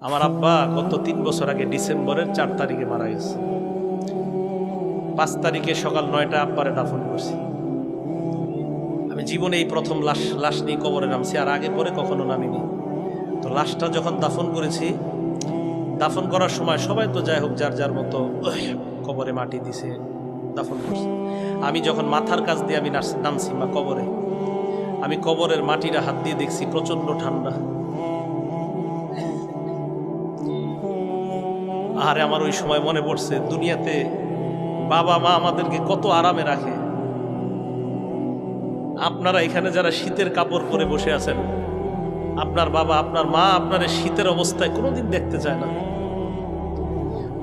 আমার আব্বা গত 3 বছর আগে ডিসেম্বরের 4 তারিখে মারা গেছে। 5 তারিখে সকাল 9টায় আব্বারে দাফন করছি। আমি জীবনে এই প্রথম লাশ নিয়ে কবরে নামছি, আর আগে পরে কখনো নামিনি। তো লাশটা যখন দাফন করেছি, দাফন করার সময় সবাই তো যাই হোক যার যার মতো কবরে মাটি দিছে, দাফন করছে। আমি যখন মাথার কাছ দিয়ে আমি নামছি মা কবরে, আমি কবরের মাটিটা হাত দিয়ে দেখছি প্রচন্ড ঠান্ডা। আরে আমার ওই সময় মনে পড়ছে দুনিয়াতে বাবা মা আমাদেরকে কত আরামে রাখে। আপনারা এখানে যারা শীতের কাপড় পরে বসে আছেন, আপনার বাবা আপনার মা আপনার শীতের অবস্থায় কোনোদিন দেখতে চায় না।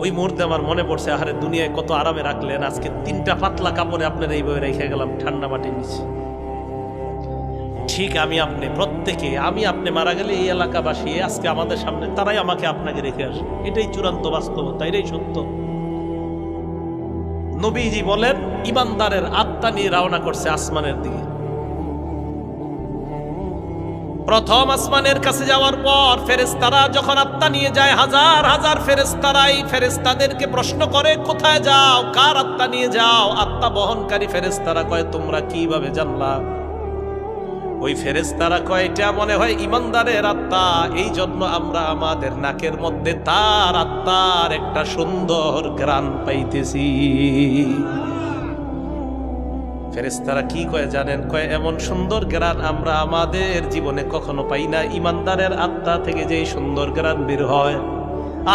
ওই মুহূর্তে আমার মনে পড়ছে, আরে দুনিয়ায় কত আরামে রাখলেন, আজকে 3টা পাতলা কাপড়ে আপনারা এইভাবে রেখে গেলাম ঠান্ডা মাটির নিচে। ঠিক আমি আপনি প্রত্যেকে, আমি আপনি মারা গেলে এই এলাকাবাসী আজকে আমাদের সামনে তারাই আমাকে আপনাকে রেখে আসে। এটাই চূড়ান্ত বাস্তবতা, এটাই সত্য। নবীজি বলেন ইমানদারের আত্মা নিয়ে রওনা করছে আসমানের দিকে। প্রথম আসমানের কাছে যাওয়ার পর ফেরেশতারা যখন আত্মা নিয়ে যায়, হাজার হাজার ফেরেশতারাই ফেরেশতাদেরকে প্রশ্ন করে কোথায় যাও, কার আত্মা নিয়ে যাও। আত্মা বহনকারী ফেরেশতারা কয় তোমরা কিভাবে জানলা? ওই ফেরেশতারা কয় এটা মনে হয় ইমানদারের আত্মা, এই জন্য আমরা আমাদের নাকের মধ্যে তার আত্মার একটা সুন্দর ঘ্রাণ পাইতেছি। ফেরেশতারা কি কয় জানেন? কয় এমন সুন্দর ঘ্রাণ আমরা আমাদের জীবনে কখনো পাই না। ইমানদারের আত্মা থেকে যেই সুন্দর ঘ্রাণ বের হয়,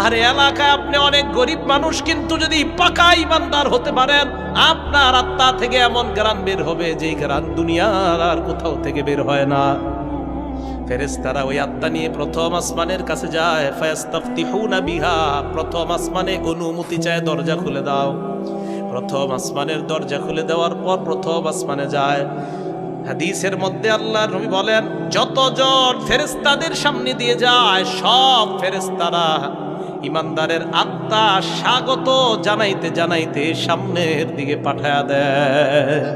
আর এলাকায় আপনি অনেক গরিব মানুষ, কিন্তু যদি পাকা ইমানদার হতে পারেন, আপনার আত্মা থেকে এমন ঘ্রাণ বের হবে যেই ঘ্রাণ দুনিয়ার আর কোথাও থেকে বের হয় না। ফেরেশতারা ওই আত্মা নিয়ে প্রথম আসমানের কাছে যায়। ফায়াস্তাফতিহুনা বিহা, প্রথম আসমানে অনুমতি চায়, দরজা খুলে দাও। প্রথম আসমানের দরজা খুলে দেওয়ার পর প্রথম আসমানে যায়। হাদিসের মধ্যে আল্লাহর নবী বলেন যতজন ফেরেশতাদের সামনে দিয়ে যায়, সব ফেরেশতারা ইমানদারের আত্মা স্বাগত জানাইতে জানাইতে সামনের দিকে পাঠায়া দেয়।